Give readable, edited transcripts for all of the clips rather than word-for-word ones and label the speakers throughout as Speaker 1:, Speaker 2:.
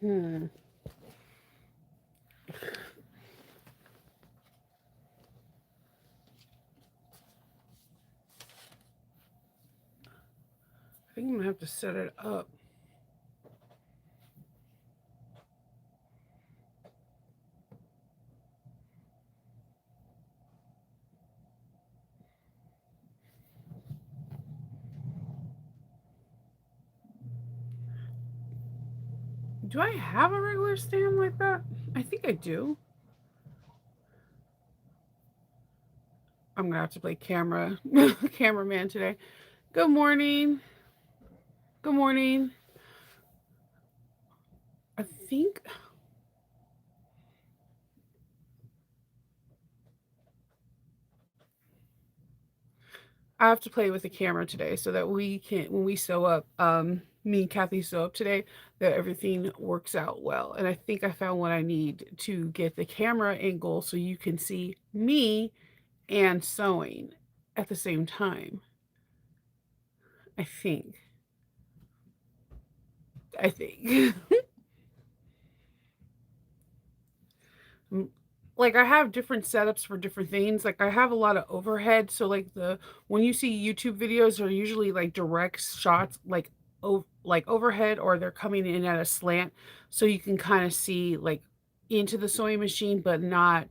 Speaker 1: Hmm. I think I'm gonna have to set it up. Do I have a regular stand like that? I think I do. I'm gonna have to play cameraman today. Good morning. Good morning. I think I have to play with the camera today so that we can, when we sew up, me and Kathy sew up today, that everything works out well. And I think I found what I need to get the camera angle so you can see me and sewing at the same time. I think. I think. Like I have different setups for different things. Like I have a lot of overhead. So like the when you see YouTube videos are usually like direct shots like overhead or they're coming in at a slant so you can kind of see like into the sewing machine but not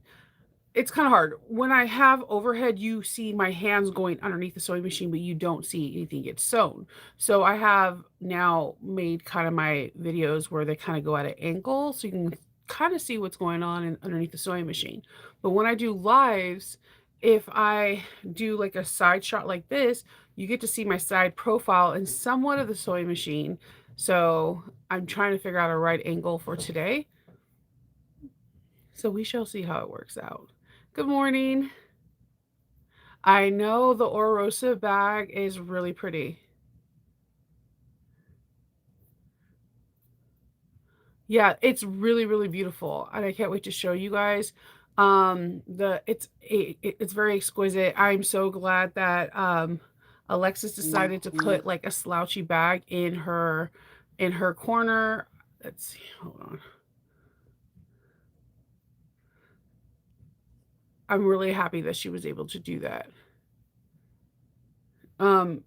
Speaker 1: it's kind of hard. When I have overhead, you see my hands going underneath the sewing machine, but you don't see anything get sewn. So I have now made kind of my videos where they kind of go at an angle so you can kind of see what's going on underneath the sewing machine. But when I do lives, if I do like a side shot like this, you get to see my side profile and somewhat of the sewing machine. So I'm trying to figure out a right angle for today. So we shall see how it works out. Good morning. I know the Rosa bag is really pretty. Yeah, it's really, really beautiful, and I can't wait to show you guys. It's very exquisite. I'm so glad that Alexis decided to put like a slouchy bag in her corner. Let's see, hold on. I'm really happy that she was able to do that.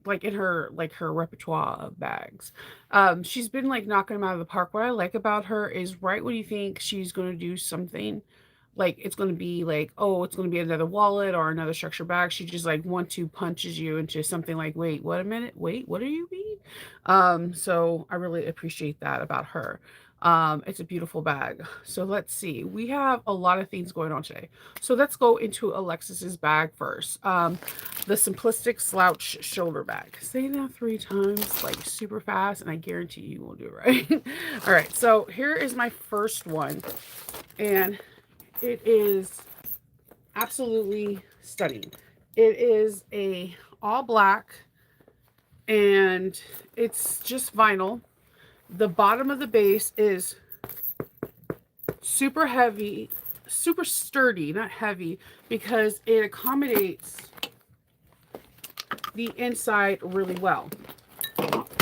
Speaker 1: Like in her repertoire of bags. She's been like knocking them out of the park. What I like about her is right when you think she's going to do something, like it's going to be like, oh, it's going to be another wallet or another structure bag, she just like 1-2 punches you into something like, wait, what a minute, wait, what do you mean? So I really appreciate that about her. It's a beautiful bag. So let's see, we have a lot of things going on today, so let's go into Alexis's bag first. The Simplistic Slouch shoulder bag. Say that 3 times like super fast and I guarantee you will do it right. All right, so here is my first one, and it is absolutely stunning. It is a all black and it's just vinyl. The bottom of the base is super heavy, super sturdy, not heavy, because it accommodates the inside really well.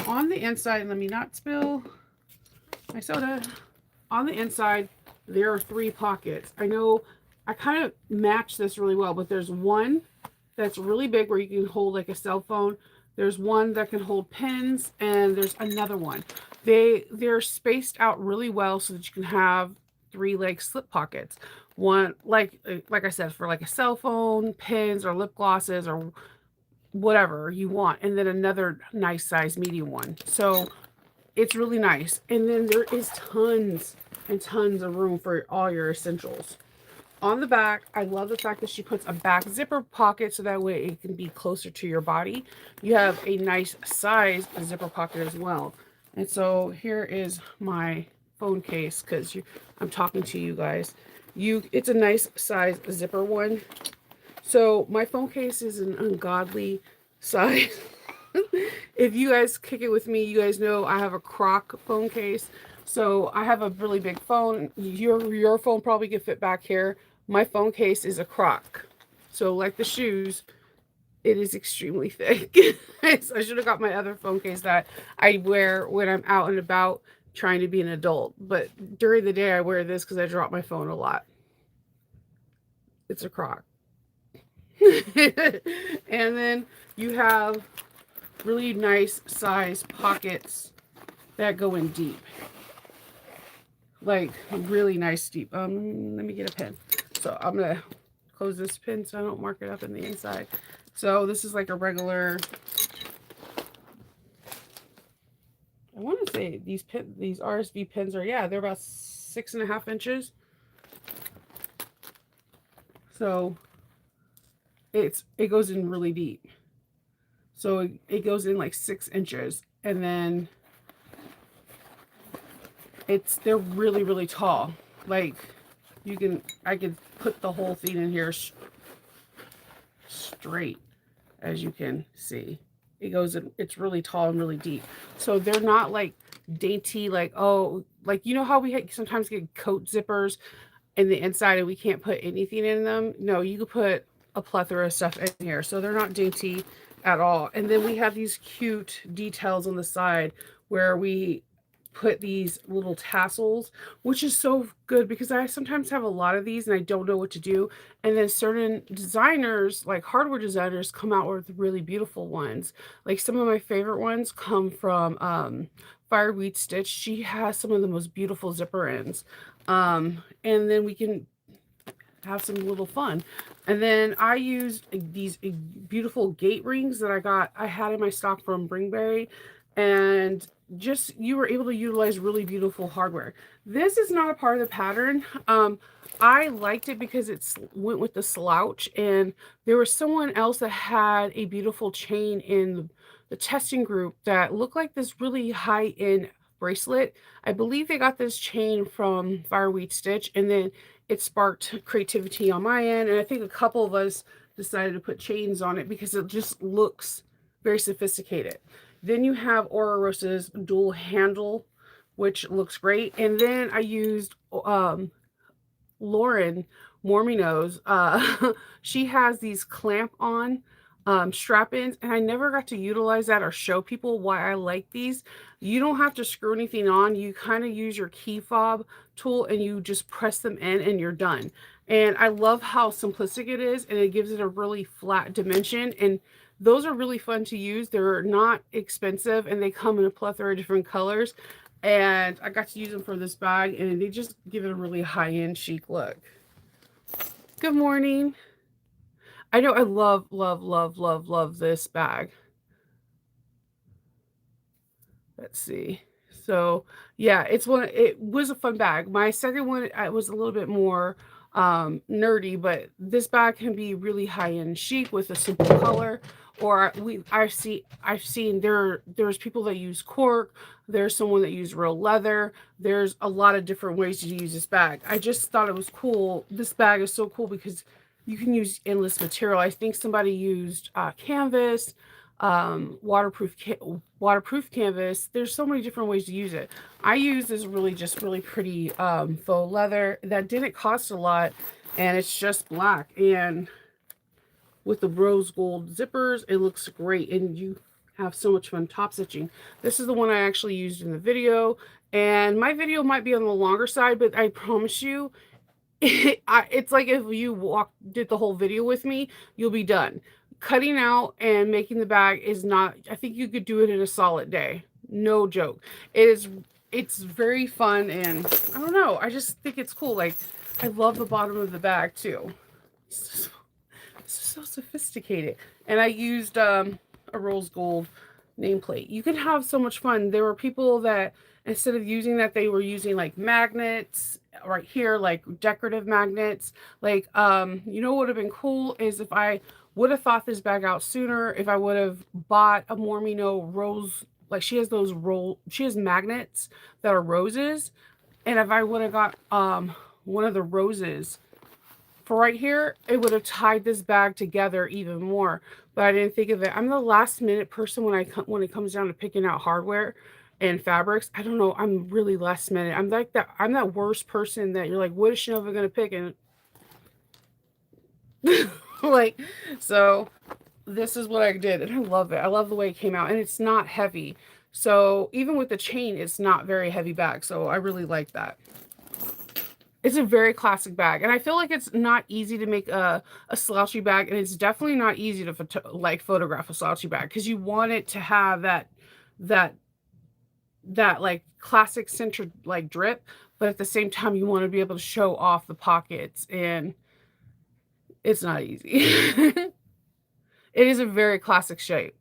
Speaker 1: On the inside, let me not spill my soda. On the inside, there are 3 pockets. I know I kind of match this really well, but there's one that's really big where you can hold like a cell phone. There's one that can hold pens, and there's another one. They're spaced out really well so that you can have 3 like slip pockets. One like I said, for like a cell phone, pens, or lip glosses, or whatever you want, and then another nice size medium one. So it's really nice. And then there is tons and tons of room for all your essentials. On the back, I love the fact that she puts a back zipper pocket so that way it can be closer to your body. You have a nice size zipper pocket as well. And so here is my phone case because I'm talking to you guys. It's a nice size zipper one. So my phone case is an ungodly size. If you guys kick it with me, you guys know I have a croc phone case. So I have a really big phone. Your phone probably could fit back here. My phone case is a croc. So like the shoes, it is extremely thick. I should have got my other phone case that I wear when I'm out and about trying to be an adult. But during the day, I wear this because I drop my phone a lot. It's a crock. And then you have really nice size pockets that go in deep. Like really nice deep. Let me get a pen. So I'm gonna close this pin so I don't mark it up in the inside. So this is like a regular, I want to say these RSV pins are, yeah, they're about 6.5 inches. So it goes in really deep. So it goes in like 6 inches, and then they're really, really tall. Like I could put the whole thing in here straight, as you can see. It goes in, it's really tall and really deep. So they're not like dainty, like, oh, like, you know how we sometimes get coat zippers in the inside and we can't put anything in them? No, you could put a plethora of stuff in here. So they're not dainty at all. And then we have these cute details on the side where we put these little tassels, which is so good because I sometimes have a lot of these and I don't know what to do. And then certain designers, like hardware designers, come out with really beautiful ones. Like some of my favorite ones come from Fireweed Stitch. She has some of the most beautiful zipper ends. And then we can have some little fun. And then I used these beautiful gate rings that I had in my stock from Bringberry, and just you were able to utilize really beautiful hardware. This is not a part of the pattern. I liked it because it went with the Slouch, and there was someone else that had a beautiful chain in the testing group that looked like this really high-end bracelet. I believe they got this chain from Fireweed Stitch, and then it sparked creativity on my end, and I think a couple of us decided to put chains on it because it just looks very sophisticated. Then you have Aura Rosa's dual handle, which looks great. And then I used Lauren Mormino's. She has these clamp on strap-ins, and I never got to utilize that or show people why I like these. You don't have to screw anything on. You kind of use your key fob tool and you just press them in and you're done. And I love how simplistic it is, and it gives it a really flat dimension, and those are really fun to use. They're not expensive and they come in a plethora of different colors. And I got to use them for this bag, and they just give it a really high-end chic look. Good morning. I know I love, love, love, love, love this bag. Let's see. So yeah, it was a fun bag. My second one, I was a little bit more nerdy, but this bag can be really high-end chic with a simple color. Or I've seen there's people that use cork, there's someone that use real leather. There's a lot of different ways to use this bag. I just thought it was cool. This bag is so cool because you can use endless material. I think somebody used canvas, waterproof canvas. There's so many different ways to use it. I use this really pretty faux leather that didn't cost a lot, and it's just black, and with the rose gold zippers, it looks great, and you have so much fun top stitching. This is the one I actually used in the video, and my video might be on the longer side, but I promise you, it's like if you did the whole video with me, you'll be done. Cutting out and making the bag is not, I think you could do it in a solid day. No joke. It's very fun, and I don't know, I just think it's cool. Like, I love the bottom of the bag too. It's so sophisticated. And I used a rose gold nameplate. You can have so much fun. There were people that instead of using that, they were using like magnets right here, like decorative magnets. Like, you know what would have been cool is if I would have thought this bag out sooner, if I would have bought a Mormino rose, like she has magnets that are roses. And if I would have got one of the roses for right here, it would have tied this bag together even more, but I didn't think of it. I'm the last minute person when it comes down to picking out hardware and fabrics. I don't know, I'm really last minute. I'm like that. I'm that worst person that you're like, what is Shenova gonna pick? And like, so this is what I did, and I love it. I love the way it came out, and it's not heavy. So even with the chain, it's not very heavy bag. So I really like that. It's a very classic bag, and I feel like it's not easy to make a slouchy bag, and it's definitely not easy to like photograph a slouchy bag because you want it to have that that like classic center like drip, but at the same time you want to be able to show off the pockets, and it's not easy. It is a very classic shape.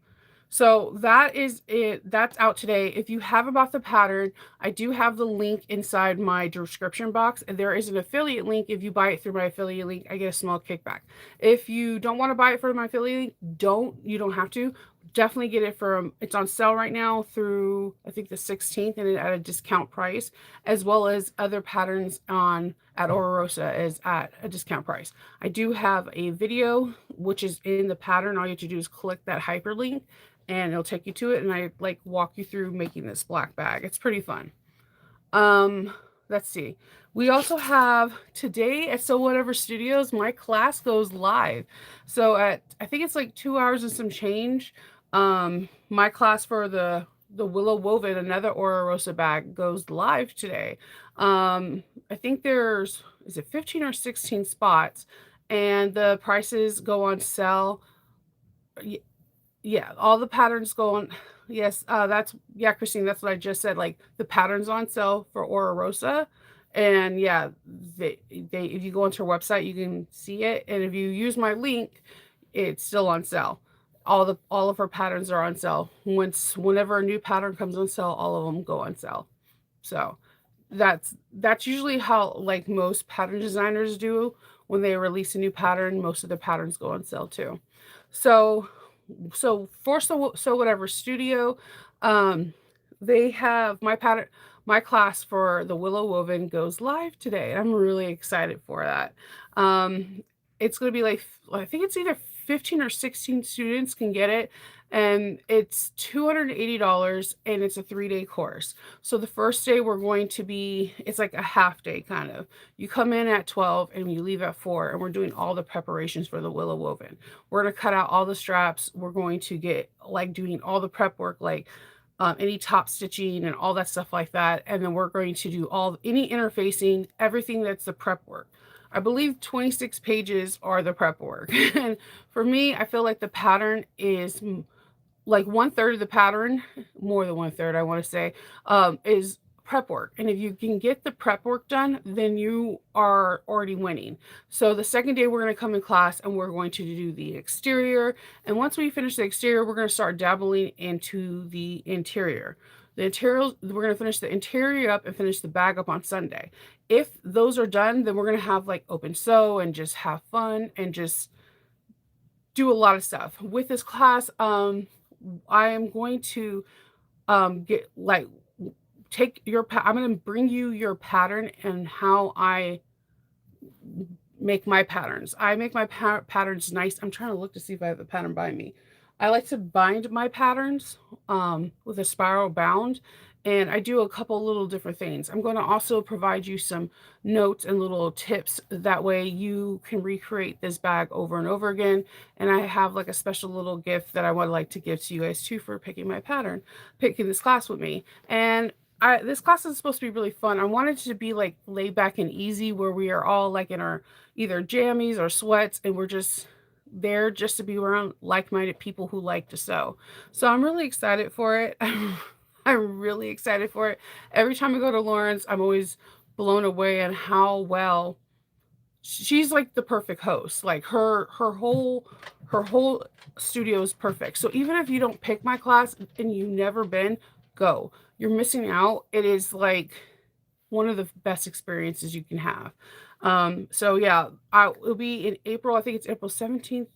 Speaker 1: So that is it. That's out today. If you haven't bought the pattern, I do have the link inside my description box. And there is an affiliate link. If you buy it through my affiliate link, I get a small kickback. If you don't want to buy it from my affiliate link, you don't have to. Definitely get it from, it's on sale right now through I think the 16th and at a discount price, as well as other patterns on at Rosa is at a discount price. I do have a video which is in the pattern. All you have to do is click that hyperlink and it'll take you to it, and I like walk you through making this black bag. It's pretty fun. um let's see, we also have today at So Whatever Studios, my class goes live. So at, I think it's like 2 hours and some change, my class for the Willow woven another Ora Rosa bag goes live today. I think there's, is it 15 or 16 spots, and the prices go on sale. Yeah, all the patterns go on. Yes, that's, yeah, Christine, that's what I just said. Like the patterns on sale for Ora Rosa, and yeah, they if you go onto her website, you can see it, and if you use my link, it's still on sale. All of her patterns are on sale. Whenever a new pattern comes on sale, all of them go on sale. So that's usually how like most pattern designers do when they release a new pattern. Most of the patterns go on sale too. So for So Whatever Studio, um, they have my pattern, my class for the Willow woven goes live today. I'm really excited for that. Um, it's going to be like, I think it's either 15 or 16 students can get it, and it's $280, and it's a 3-day course. So the first day we're going to be, it's like a half day kind of. You come in at 12 and you leave at 4, and we're doing all the preparations for the Willow woven. We're going to cut out all the straps. We're going to get like doing all the prep work, like any top stitching and all that stuff like that. And then we're going to do any interfacing, everything that's the prep work. I believe 26 pages are the prep work. And for me, I feel like the pattern is like 1/3 of the pattern, more than 1/3, I want to say, is prep work. And if you can get the prep work done, then you are already winning. So the second day we're going to come in class and we're going to do the exterior. And once we finish the exterior, we're going to start dabbling into the interior. The interior, we're going to finish the interior up and finish the bag up on Sunday. If those are done, then we're going to have like open sew and just have fun and just do a lot of stuff with this class. I am going to get like take your I'm going to bring you your pattern and how I make my patterns. I make my patterns nice. I'm trying to look to see if I have the pattern by me. I like to bind my patterns with a spiral bound, and I do a couple little different things. I'm going to also provide you some notes and little tips. That way you can recreate this bag over and over again. And I have like a special little gift that I would like to give to you guys too for picking my pattern, picking this class with me. And this class is supposed to be really fun. I wanted it to be like laid back and easy, where we are all like in our either jammies or sweats, and we're just there just to be around like-minded people who like to sew. So I'm really excited for it. I'm really excited for it. Every time I go to Lawrence, I'm always blown away at how well she's like the perfect host. Like her whole studio is perfect. So even if you don't pick my class and you've never been, go. You're missing out. It is like one of the best experiences you can have. So yeah, it'll be in April. I think it's April 17th.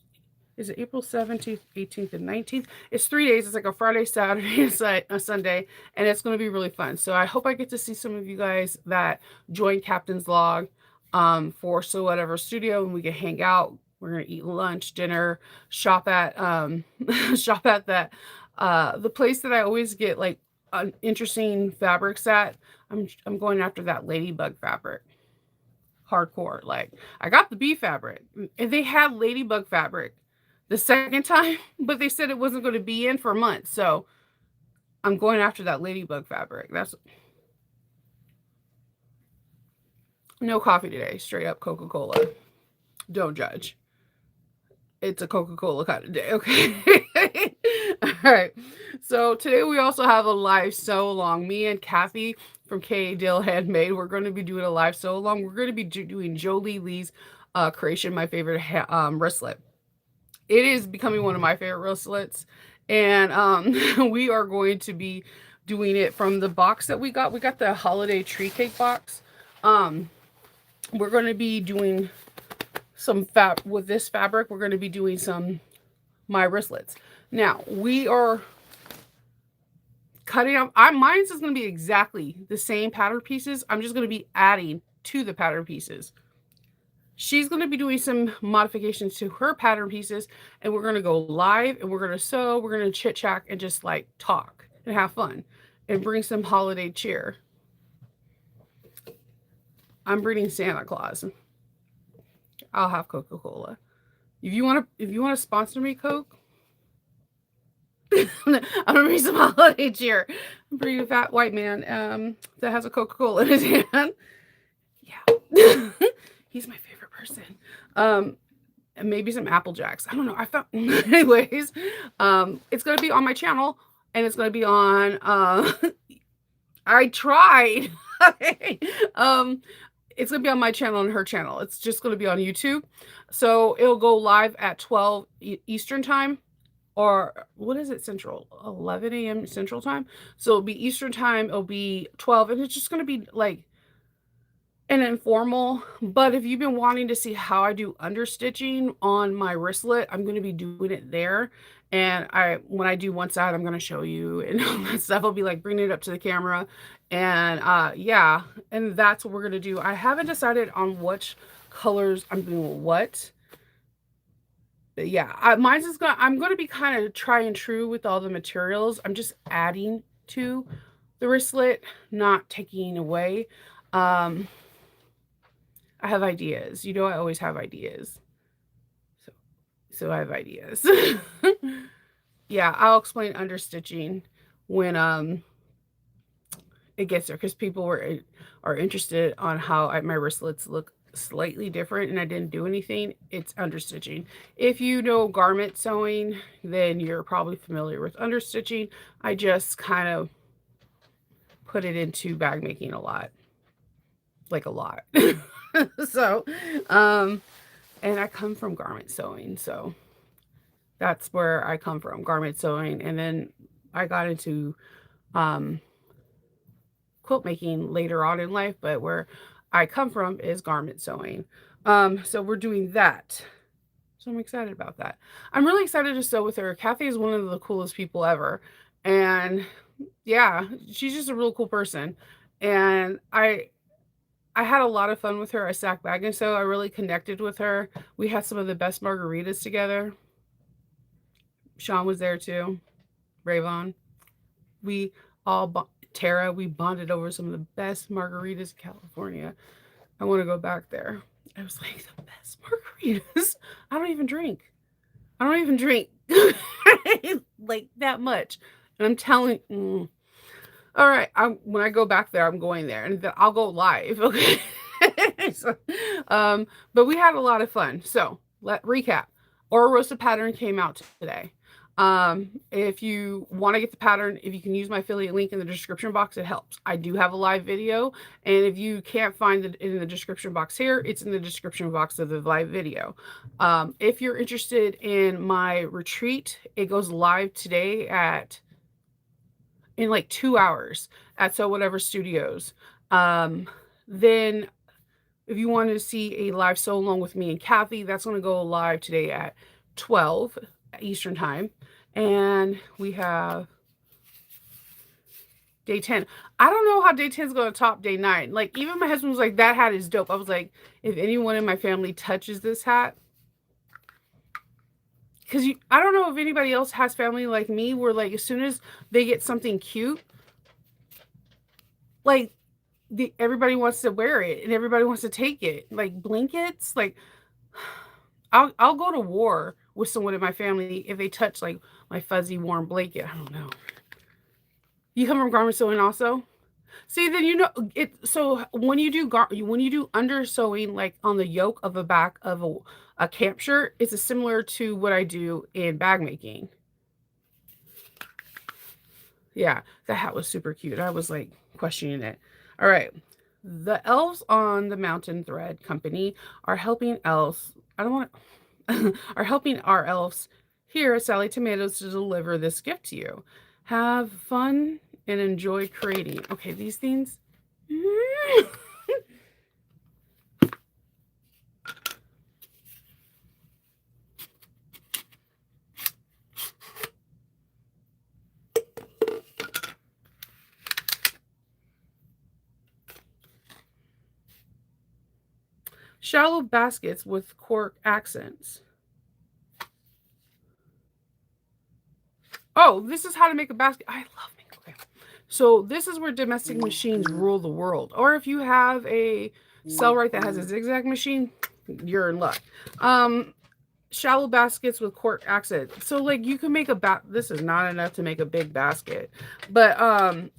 Speaker 1: Is it April 17th, 18th, and 19th? It's 3 days. It's like a Friday, Saturday, and a Sunday, and it's going to be really fun. So I hope I get to see some of you guys that join Captain's Log for So Whatever Studio, and we can hang out. We're going to eat lunch, dinner, shop at shop at that the place that I always get like interesting fabrics at. I'm going after that ladybug fabric. Hardcore. Like I got the bee fabric, and they had ladybug fabric the second time, but they said it wasn't going to be in for months. So I'm going after that ladybug fabric. That's no coffee today. Straight up Coca-Cola. Don't judge. It's a Coca-Cola kind of day, okay? All right. So today we also have a live sew along. Me and Kathy from K.dill Handmade, we're going to be doing a live sew along. We're going to be doing Joleelee Creation My Favorite wristlet. It is becoming one of my favorite wristlets, and we are going to be doing it from the box that we got. We got the holiday tree cake box. We're going to be doing some with this fabric. We're going to be doing some my wristlets. Now we are cutting up. Mine's is going to be exactly the same pattern pieces. I'm just going to be adding to the pattern pieces. She's going to be doing some modifications to her pattern pieces, and we're going to go live, and we're going to sew, we're going to chit chat and just like talk and have fun and bring some holiday cheer. I'm bringing Santa Claus. I'll have Coca-Cola. If you want to sponsor me, Coke, I'm gonna bring some holiday cheer. I'm bringing a fat white man that has a Coca-Cola in his hand. Yeah. He's my favorite person. And maybe some Apple Jacks. I don't know. I found anyways. It's gonna be on my channel, and it's gonna be on I tried. It's gonna be on my channel and her channel. It's just gonna be on YouTube. So it'll go live at 12 Eastern time, or what is it, Central? 11 a.m. Central time. So it'll be Eastern time, it'll be 12, and it's just gonna be like an informal. But if you've been wanting to see how I do understitching on my wristlet, I'm going to be doing it there. And when I do one side, I'm going to show you and all that stuff. I'll be like bringing it up to the camera, and yeah, and that's what we're going to do. I haven't decided on which colors I'm doing what. But yeah, I'm going to be kind of try and true with all the materials. I'm just adding to the wristlet, not taking away. I have ideas. You know, I always have ideas. So I have ideas. Yeah, I'll explain understitching when it gets there, because people are interested on how my wristlets look slightly different, and I didn't do anything. It's understitching. If you know garment sewing, then you're probably familiar with understitching. I just kind of put it into bag making a lot. Like a lot. So, and I come from garment sewing, so that's where I come from, garment sewing. And then I got into quilt making later on in life, but where I come from is garment sewing. So we're doing that. So I'm excited about that. I'm really excited to sew with her. Kathy is one of the coolest people ever. And yeah, she's just a real cool person. And I had a lot of fun with her. I stacked bag and sew. I really connected with her. We had some of the best margaritas together. Sean was there too. Rayvon. We all, Tara, we bonded over some of the best margaritas in California. I want to go back there. I was like, the best margaritas. I don't even drink. Like that much. And I'm telling all right, when I go back there, I'm going there, and then I'll go live. Okay. So, but we had a lot of fun. So recap. Aura Rosa pattern came out today. If you want to get the pattern, if you can use my affiliate link in the description box, it helps. I do have a live video, and if you can't find it in the description box here, it's in the description box of the live video. If you're interested in my retreat, it goes live today in like 2 hours at So Whatever Studios. Then if you want to see a live sew along with me and Kathy, that's going to go live today at 12 Eastern time. And we have day 10. I don't know how day 10 is going to top day 9. Like, even my husband was like, that hat is dope. I was like, if anyone in my family touches this hat, because I don't know if anybody else has family like me, where like as soon as they get something cute, like everybody wants to wear it and everybody wants to take it. Like blankets, like I'll go to war with someone in my family if they touch like my fuzzy warm blanket. I don't know. You come from garment sewing also? See, then you know it. So when you do when you do under sewing, like on the yoke of the back of a camp shirt, it's similar to what I do in bag making. Yeah, that hat was super cute. I was like questioning it. All right. The elves on the Mountain Thread Company are helping elves. I don't want to, are helping our elves here at Sally Tomatoes to deliver this gift to you. Have fun and enjoy creating. Okay, these things. Shallow baskets with cork accents. Oh, this is how to make a basket. I love making. Okay. So this is where domestic machines rule the world. Or if you have a Cellrite that has a zigzag machine, you're in luck. Shallow baskets with cork accent. So like you can make this is not enough to make a big basket. But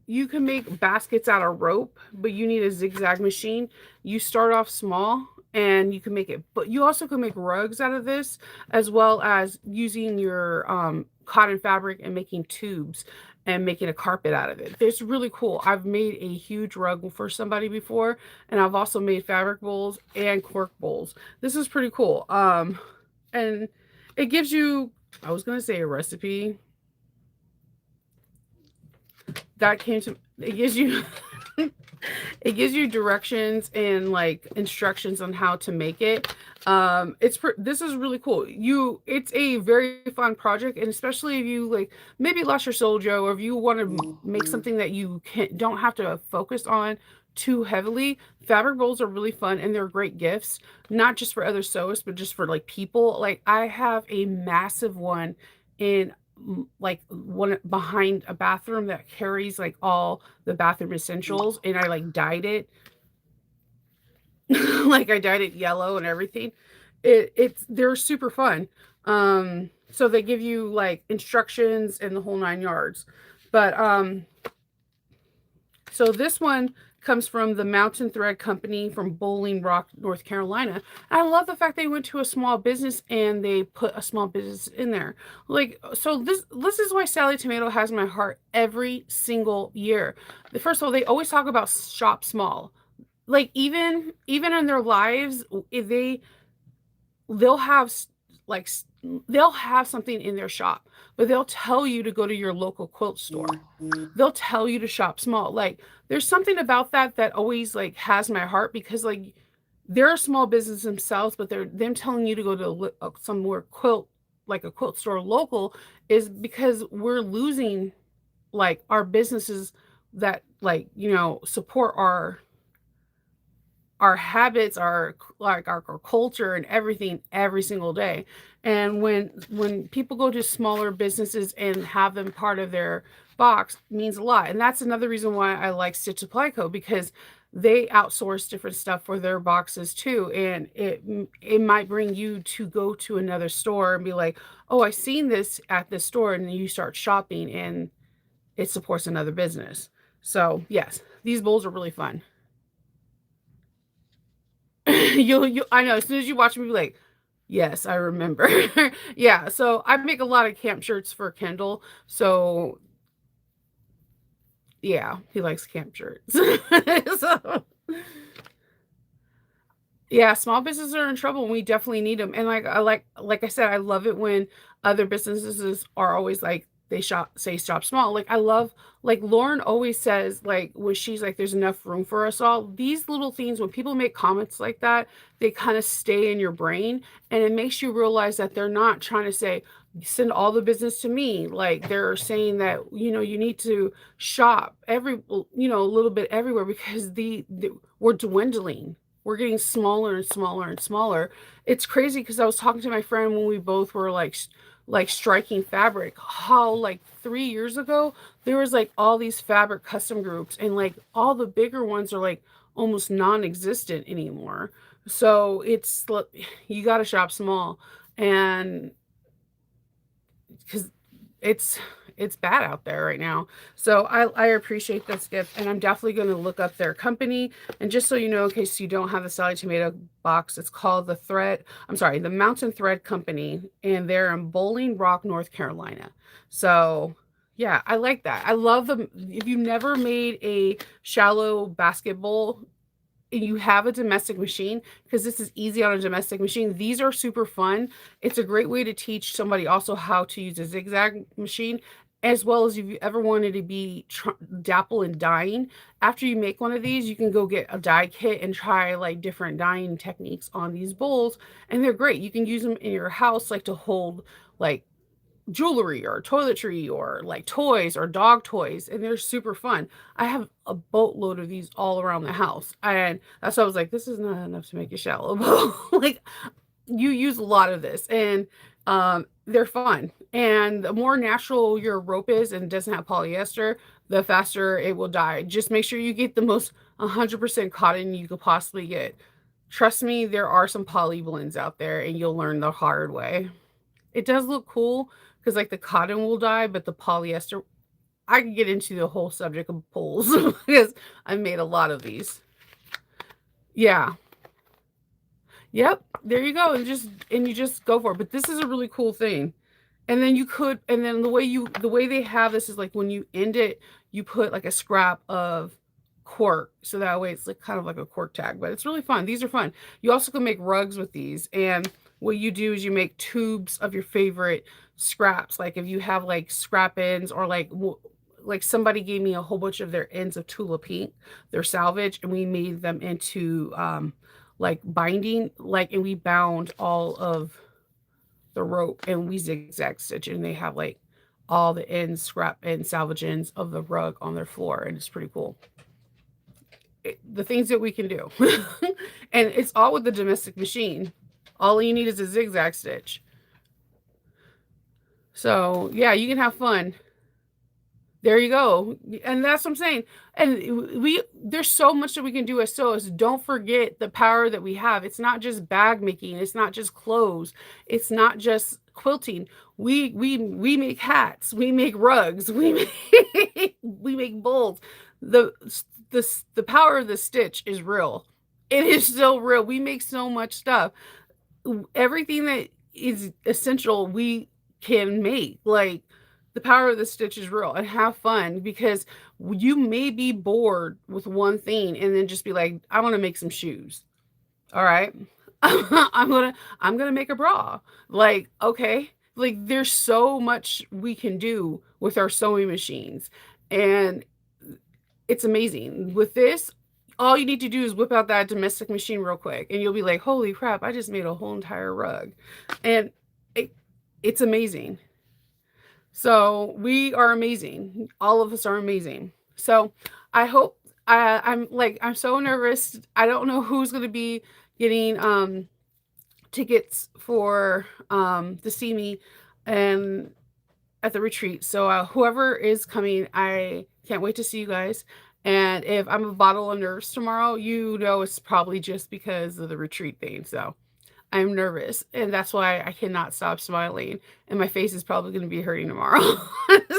Speaker 1: you can make baskets out of rope, but you need a zigzag machine. You start off small and you can make it, but you also can make rugs out of this, as well as using your cotton fabric and making tubes and making a carpet out of it. It's really cool. I've made a huge rug for somebody before, and I've also made fabric bowls and cork bowls. This is pretty cool. And it gives you, I was going to say a recipe, that came to, it gives you it gives you directions and like instructions on how to make it. This is really cool. It's a very fun project, and especially if you like maybe lost your sojo, or if you want to make something that you don't have to focus on too heavily. Fabric bowls are really fun, and they're great gifts, not just for other sewists, but just for like people. Like I have a massive one in like one behind a bathroom that carries like all the bathroom essentials, and I like dyed it like I dyed it yellow and everything. They're super fun. So they give you like instructions and the whole 9 yards. But so this one comes from the Mountain Thread Company from Bowling Rock, North Carolina. I love the fact they went to a small business and they put a small business in there. Like, so this is why Sally Tomato has my heart every single year. First of all, they always talk about shop small. Like even in their lives, if they'll have like they'll have something in their shop, but they'll tell you to go to your local quilt store. They'll tell you to shop small. Like there's something about that that always like has my heart, because like they're a small business themselves, but they're them telling you to go to somewhere quilt, like a quilt store local, is because we're losing like our businesses that like support our habits, our like our culture and everything every single day. And when people go to smaller businesses and have them part of their box, means a lot. And that's another reason why I like Stitch Supply Co, because they outsource different stuff for their boxes too. And it might bring you to go to another store and be like, oh, I seen this at this store, and then you start shopping and it supports another business. So yes, these bowls are really fun. You I know, as soon as you watch me, be like, yes, I remember. Yeah, so I make a lot of camp shirts for Kendall. So yeah, he likes camp shirts. So yeah, small businesses are in trouble, and we definitely need them. And like I said, I love it when other businesses are always like they shop small. Like I love, like Lauren always says, like when she's like there's enough room for us all. These little things, when people make comments like that, they kind of stay in your brain, and it makes you realize that they're not trying to say send all the business to me. Like they're saying that you need to shop a little bit everywhere, because we're dwindling, we're getting smaller and smaller and smaller. It's crazy, because I was talking to my friend when we both were like striking fabric, how like 3 years ago there was like all these fabric custom groups, and like all the bigger ones are like almost non-existent anymore. So you got to shop small, and because it's It's bad out there right now. So I appreciate this gift, and I'm definitely going to look up their company. And just so you know, in case you don't have the Sally Tomato box, it's called the Mountain Thread Company, and they're in Bowling Rock, North Carolina. So yeah, I like that. I love them. If you never made a shallow basketball and you have a domestic machine, because this is easy on a domestic machine, these are super fun. It's a great way to teach somebody also how to use a zigzag machine, as well as if you ever wanted to be dapple in dyeing. After you make one of these, you can go get a dye kit and try like different dyeing techniques on these bowls, and they're great. You can use them in your house, like to hold like jewelry or toiletry or like toys or dog toys, and they're super fun. I have a boatload of these all around the house, and that's why I was like, this is not enough to make a shallow bowl. Like, you use a lot of this, and they're fun. And the more natural your rope is and doesn't have polyester, the faster it will dye. Just make sure you get the most 100% cotton you could possibly get. Trust me, there are some poly blends out there, and you'll learn the hard way. It does look cool because like the cotton will dye, but the polyester, I can get into the whole subject of pulls because I made a lot of these. Yeah. Yep. There you go. And you just go for it. But this is a really cool thing. And then the way they have this is like when you end it, you put like a scrap of cork. So that way it's like kind of like a cork tag, but it's really fun. These are fun. You also can make rugs with these. And what you do is you make tubes of your favorite scraps. Like if you have like scrap ends, or like somebody gave me a whole bunch of their ends of Tula Pink, their salvage, and we made them into like binding, like, and we bound all of the rope and we zigzag stitch, and they have like all the ends, scrap and salvage ends of the rug on their floor, and it's pretty cool. The things that we can do. And it's all with the domestic machine. All you need is a zigzag stitch. So yeah, you can have fun. There you go. And that's what I'm saying. And there's so much that we can do as sewers. Don't forget the power that we have. It's not just bag making, it's not just clothes, it's not just quilting. We make hats, we make rugs, we make bowls. The power of the stitch is real. It is so real. We make so much stuff. Everything that is essential we can make. Like, the power of the stitch is real, and have fun, because you may be bored with one thing and then just be like, I want to make some shoes. All right. I'm gonna make a bra. Like, okay. Like, there's so much we can do with our sewing machines. And it's amazing. With this, all you need to do is whip out that domestic machine real quick, and you'll be like, holy crap, I just made a whole entire rug. And it's amazing. So we are amazing. All of us are amazing. So I hope I'm so nervous. I don't know who's going to be getting tickets for to see me and at the retreat. So whoever is coming, I can't wait to see you guys. And if I'm a bottle of nerves tomorrow, you know it's probably just because of the retreat thing. So I'm nervous, and that's why I cannot stop smiling, and my face is probably going to be hurting tomorrow.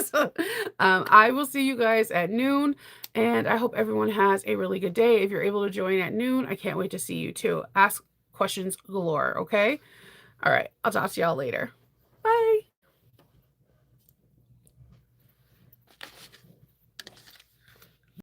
Speaker 1: So, I will see you guys at noon, and I hope everyone has a really good day. If you're able to join at noon, I can't wait to see you too. Ask questions galore, okay? All right, I'll talk to y'all later.